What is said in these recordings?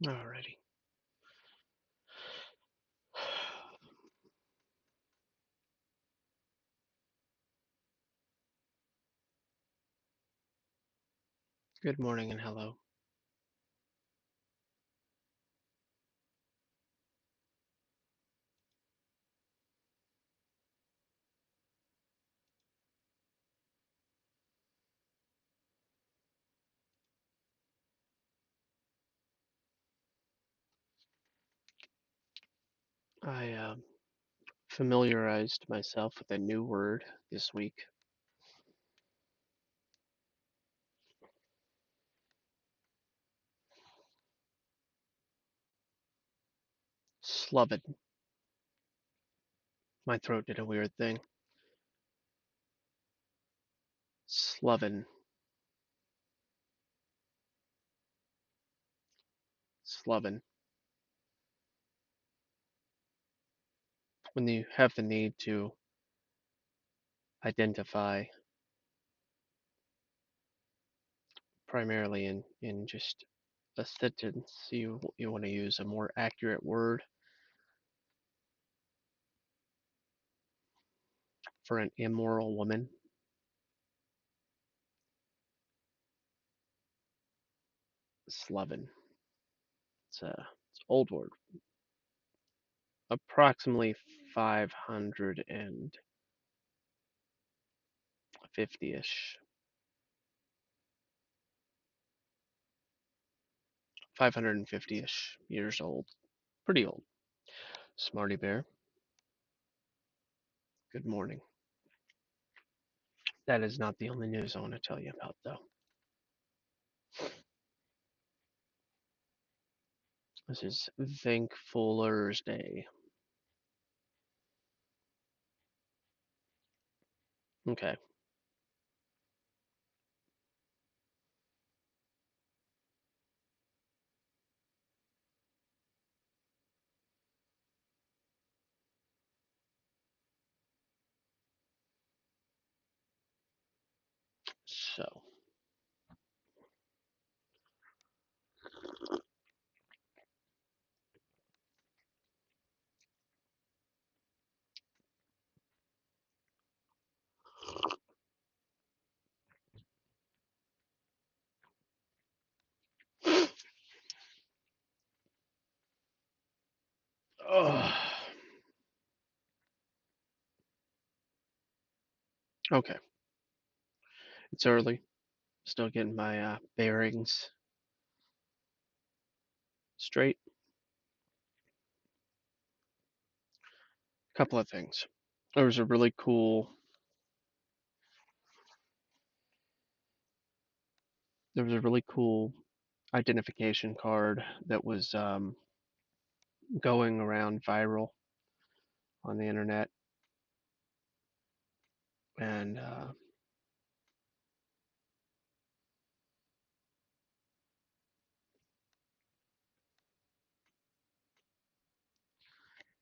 Alrighty. Good morning and hello. I familiarized myself with a new word this week. Sloven. My throat did a weird thing. Sloven. Sloven. When you have the need to identify primarily in just a sentence, you want to use a more accurate word for an immoral woman. Sloven. It's an old word. Approximately 550-ish. 550-ish years old. Pretty old. Smarty Bear, good morning. That is not the only news I want to tell you about, though. This is Thankfulursday. Okay, so. Oh, okay, it's early. Still getting my bearings straight. Couple of things. There was a really cool. There was a really cool identification card that was going around viral on the internet, and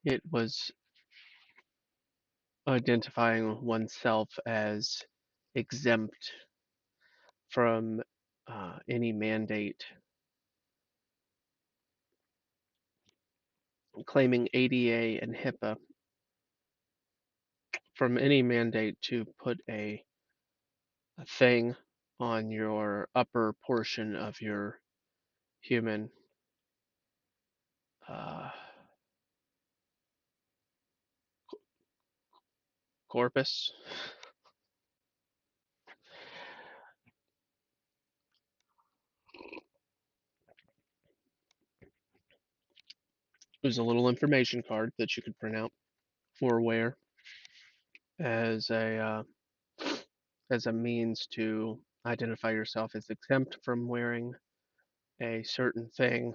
it was identifying oneself as exempt from any mandate, claiming ADA and HIPAA from any mandate to put a thing on your upper portion of your human uh, corpus. It was a little information card that you could print out or wear as a means to identify yourself as exempt from wearing a certain thing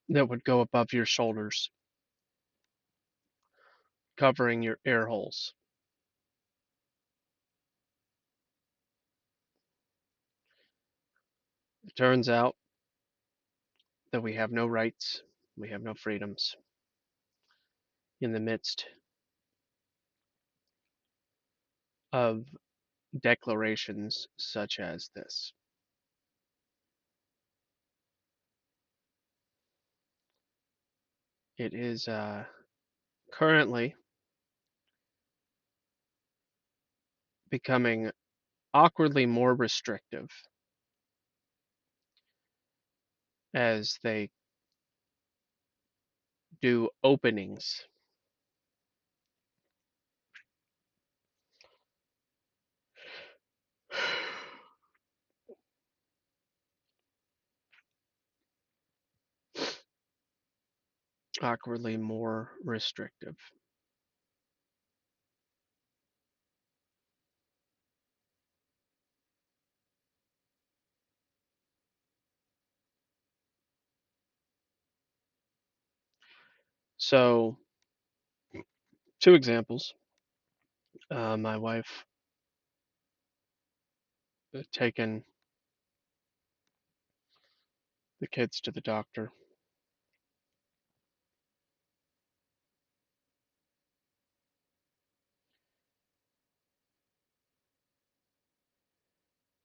that would go above your shoulders, covering your air holes. It turns out that we have no rights, we have no freedoms in the midst of declarations such as this. It is currently becoming awkwardly more restrictive as they do openings. Awkwardly more restrictive. So, two examples. My wife taken the kids to the doctor,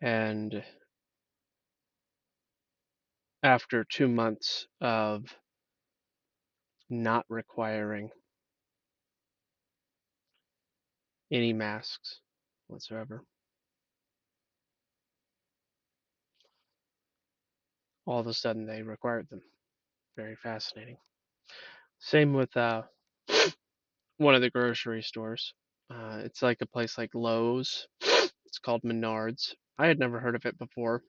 and after 2 months of not requiring any masks whatsoever, all of a sudden they required them. Very fascinating. Same with one of the grocery stores. It's like a place like Lowe's. It's called Menards. I had never heard of it before.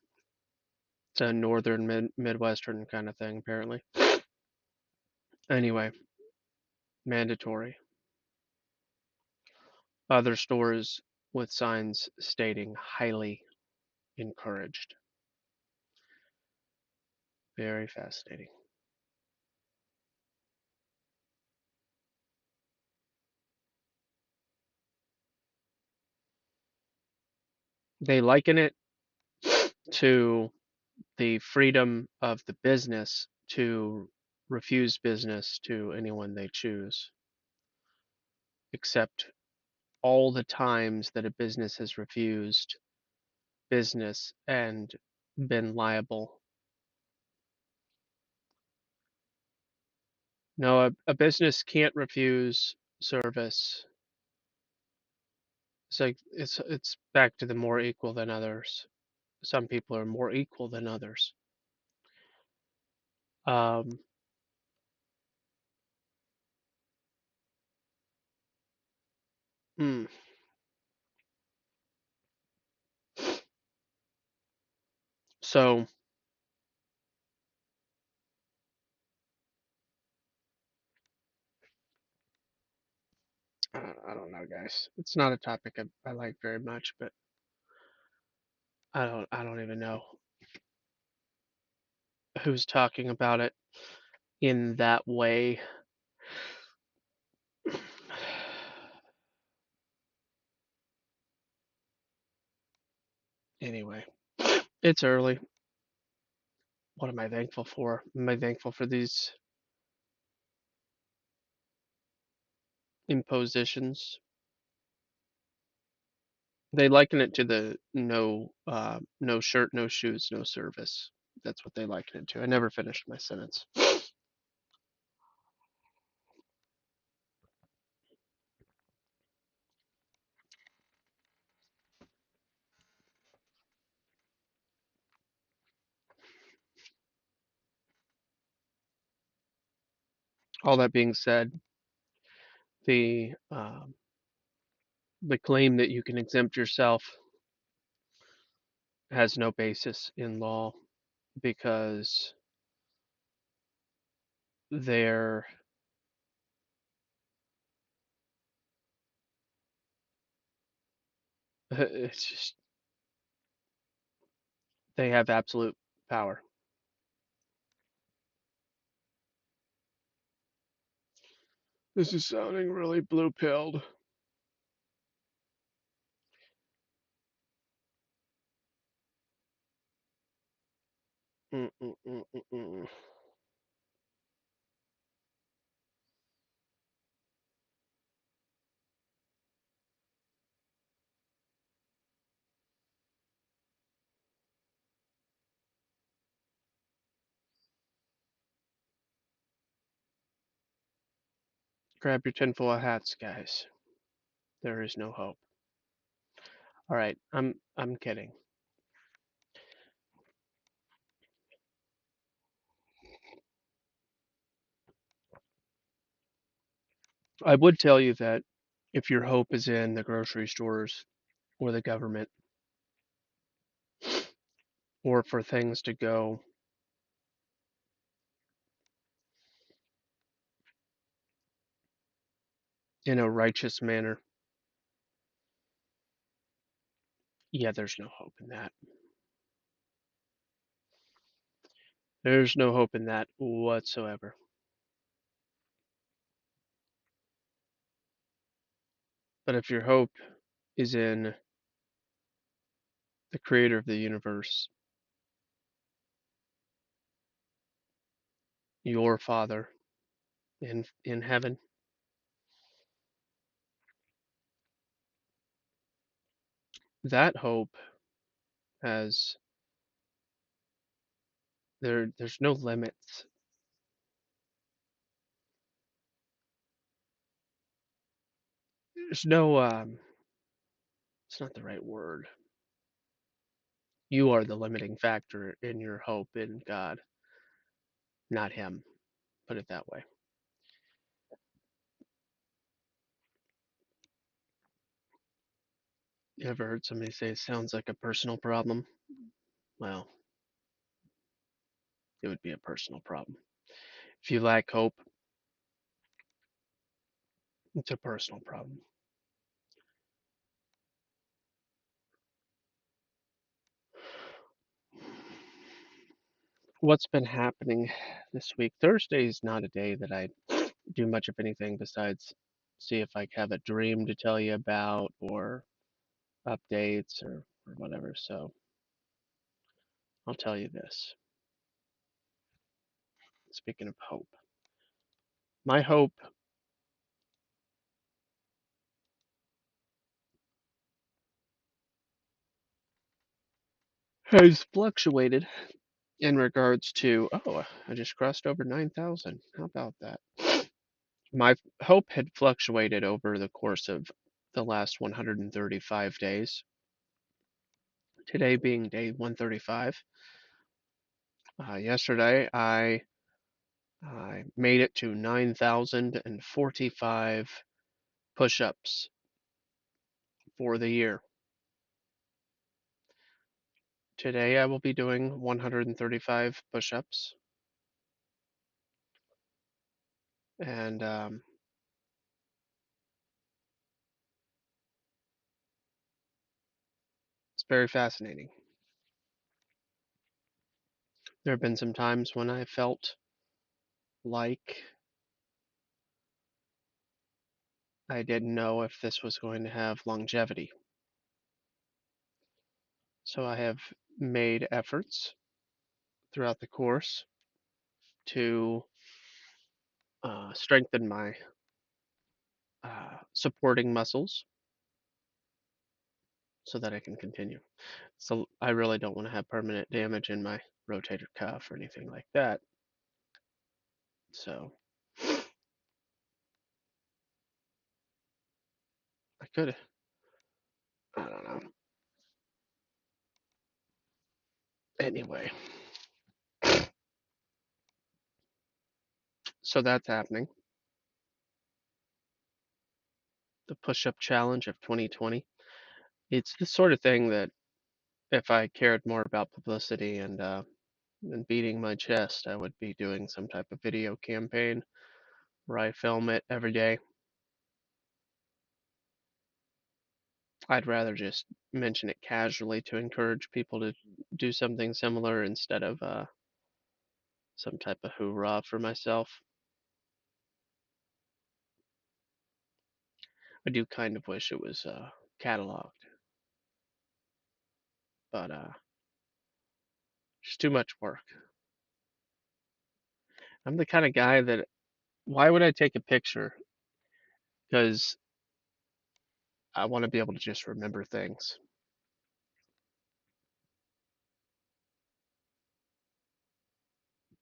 It's a northern midwestern kind of thing, apparently. Anyway, mandatory. Other stores with signs stating highly encouraged. Very fascinating. They liken it to the freedom of the business to refuse business to anyone they choose, except all the times that a business has refused business and been liable. No, a business can't refuse service. It's like it's back to the more equal than others. Some people are more equal than others. Um, mm, so I don't know, guys. It's not a topic I like very much, but I don't even know who's talking about it in that way. Anyway, it's early. What am I thankful for? Am I thankful for these impositions? They liken it to the no shirt, no shoes, no service. That's what they liken it to. I never finished my sentence. All that being said, the the claim that you can exempt yourself has no basis in law because they're it's just they have absolute power. This is sounding really blue pilled. Mm, mm, mm, mm, mm. Grab your tinfoil hats, guys. There is no hope. All right, I'm kidding. I would tell you that if your hope is in the grocery stores or the government or for things to go in a righteous manner, yeah, there's no hope in that. There's no hope in that whatsoever. But if your hope is in the creator of the universe, your Father in heaven, that hope has there's no limits. There's no it's not the right word. You are the limiting factor in your hope in God, not him. Put it that way. You ever heard somebody say it sounds like a personal problem? Well, it would be a personal problem. If you lack hope, it's a personal problem. What's been happening this week? Thursday is not a day that I do much of anything besides see if I have a dream to tell you about or updates or whatever. So I'll tell you this. Speaking of hope, my hope has fluctuated in regards to, oh, I just crossed over 9,000. How about that? My hope had fluctuated over the course of the last 135 days. Today being day 135. Yesterday, I made it to 9,045 push ups for the year. Today, I will be doing 135 push ups, and it's very fascinating. There have been some times when I felt like I didn't know if this was going to have longevity. So I have made efforts throughout the course to strengthen my supporting muscles so that I can continue. So I really don't want to have permanent damage in my rotator cuff or anything like that. So I could, I don't know. Anyway, so that's happening. The push up challenge of 2020. It's the sort of thing that if I cared more about publicity and beating my chest, I would be doing some type of video campaign where I film it every day. I'd rather just mention it casually to encourage people to do something similar instead of some type of hoorah for myself. I do kind of wish it was cataloged, but just too much work. I'm the kind of guy that why would I take a picture? Because I want to be able to just remember things.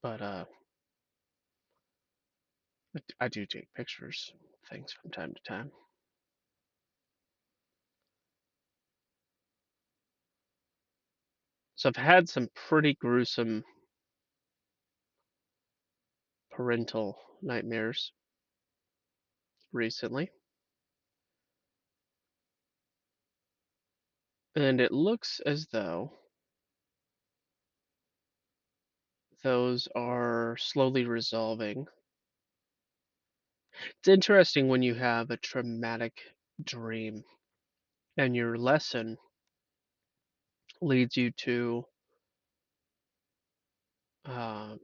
But I do take pictures of things from time to time. So I've had some pretty gruesome parental nightmares recently, and it looks as though those are slowly resolving. It's interesting when you have a traumatic dream and your lesson leads you to, uh,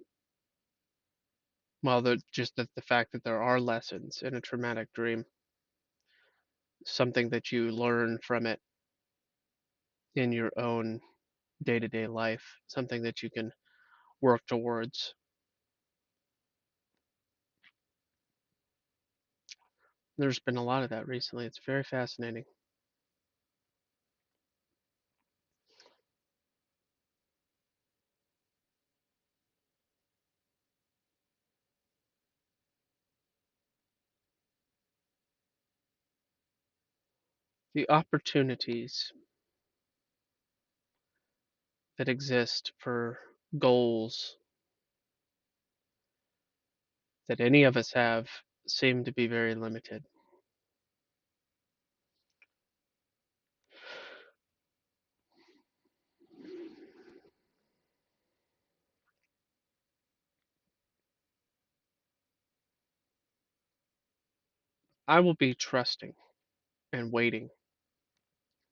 well, just the fact that there are lessons in a traumatic dream, something that you learn from it in your own day-to-day life, something that you can work towards. There's been a lot of that recently. It's very fascinating. The opportunities that exist for goals that any of us have seem to be very limited. I will be trusting and waiting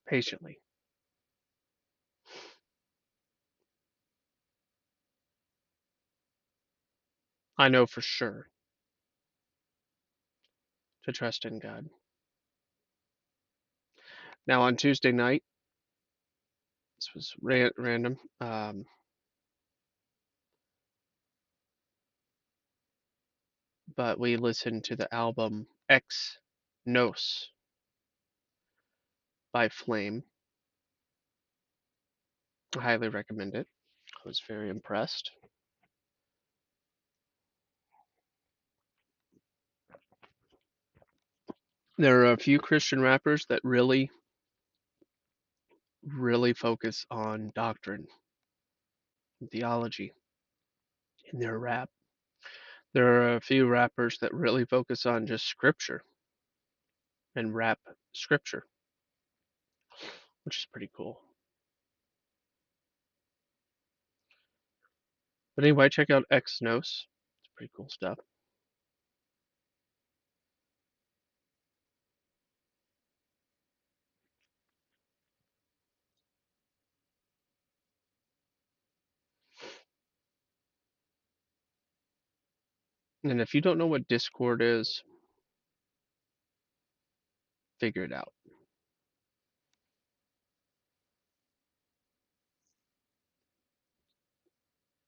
patiently. I know for sure to trust in God. Now, on Tuesday night, this was random, but we listened to the album Ex Nos by Flame. I highly recommend it. I was very impressed. There are a few Christian rappers that really focus on doctrine and theology in their rap. There are a few rappers that really focus on just scripture and rap scripture, which is pretty cool. But anyway, check out X Nos. It's pretty cool stuff. And if you don't know what Discord is, figure it out.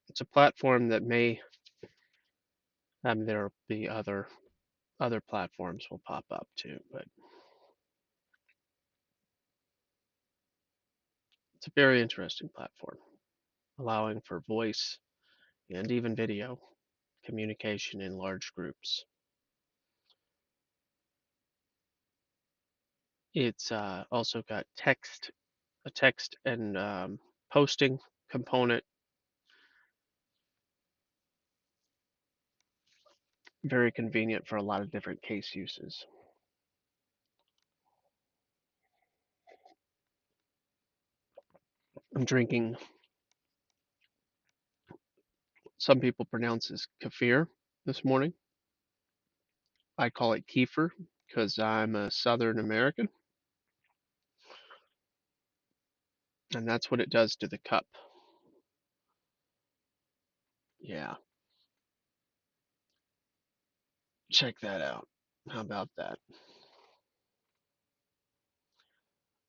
It's a platform that may there'll be other platforms will pop up too, but it's a very interesting platform, allowing for voice and even video communication in large groups. It's also got a text and posting component. Very convenient for a lot of different case uses. I'm drinking, some people pronounce this kefir this morning. I call it kefir because I'm a Southern American, and that's what it does to the cup. Yeah, check that out. How about that?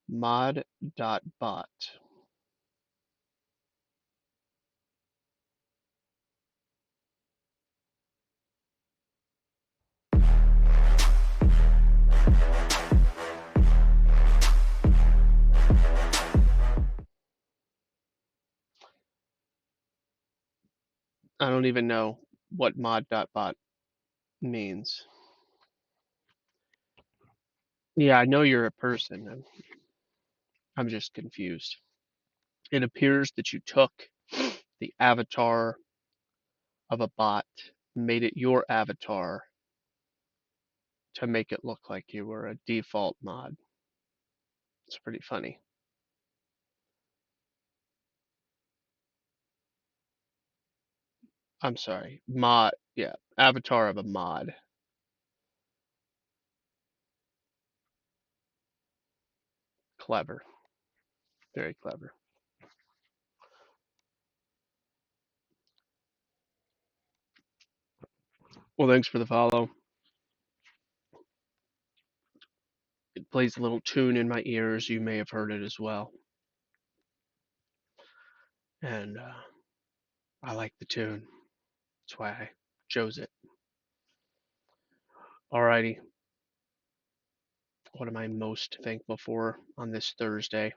Mod.bot. I don't even know what mod.bot means. Yeah, I know you're a person. I'm just confused. It appears that you took the avatar of a bot, made it your avatar to make it look like you were a default mod. It's pretty funny. I'm sorry. Mod. Yeah. Avatar of a mod. Clever. Very clever. Well, thanks for the follow. It plays a little tune in my ears. You may have heard it as well. And I like the tune. That's why I chose it. Alrighty. What am I most thankful for on this Thursday?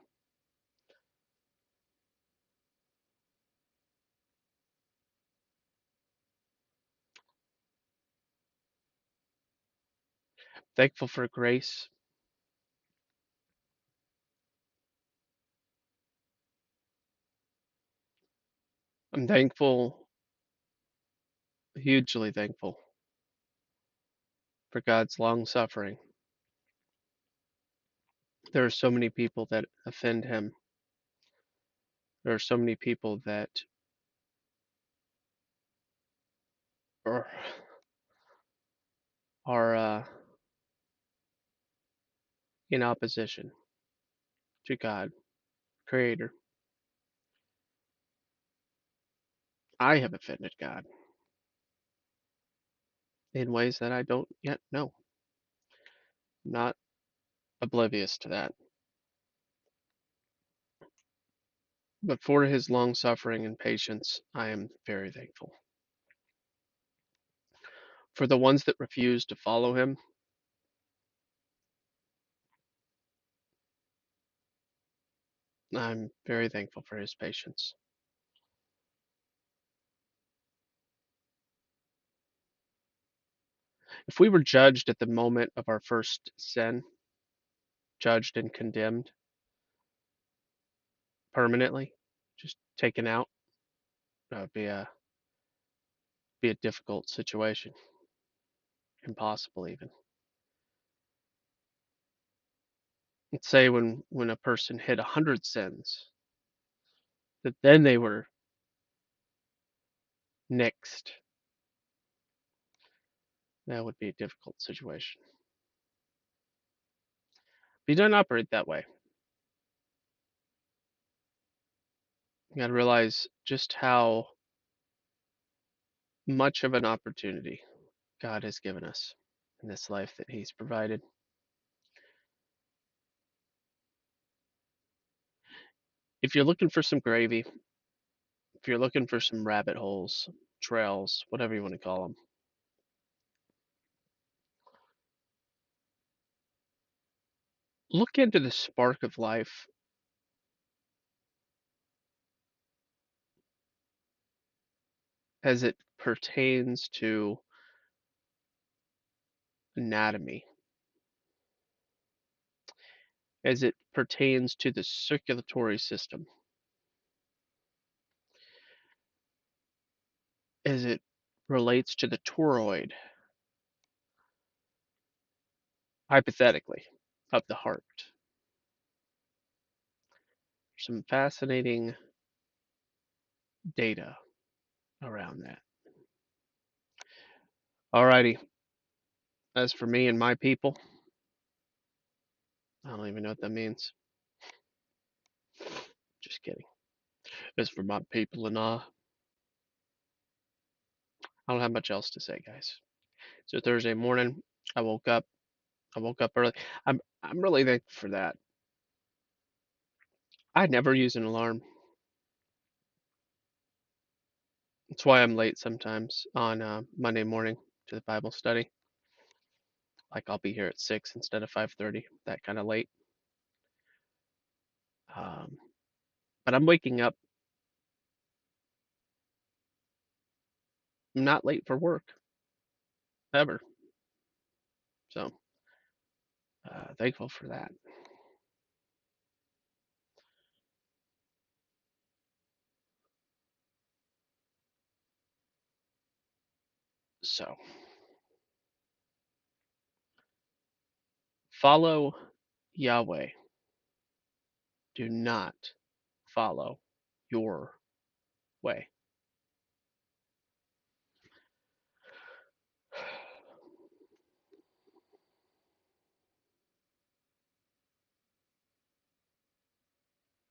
Thankful for grace. I'm thankful, hugely thankful for God's long suffering. There are so many people that offend him. There are so many people that are, are in opposition to God, Creator. I have offended God in ways that I don't yet know. I'm not oblivious to that. But for his long suffering and patience, I am very thankful. For the ones that refuse to follow him, I'm very thankful for his patience. If we were judged at the moment of our first sin, judged and condemned permanently, just taken out, that would be a difficult situation, impossible even. Let's say when a person hit 100 sins, that then they were nixed. That would be a difficult situation. But he doesn't operate that way. You got to realize just how much of an opportunity God has given us in this life that He's provided. If you're looking for some gravy, if you're looking for some rabbit holes, trails, whatever you want to call them, look into the spark of life as it pertains to anatomy, as it pertains to the circulatory system, as it relates to the toroid, hypothetically, of the heart. Some fascinating data around that. Alrighty, as for me and my people, I don't even know what that means. Just kidding. As for my people and I don't have much else to say, guys. So Thursday morning, I woke up. I woke up early. I'm really thankful for that. I never use an alarm. That's why I'm late sometimes on Monday morning to the Bible study. Like I'll be here at 6 instead of 5:30. That kind of late. Um, but I'm waking up. I'm not late for work. ever. So thankful for that. So follow Yahweh. Do not follow your way.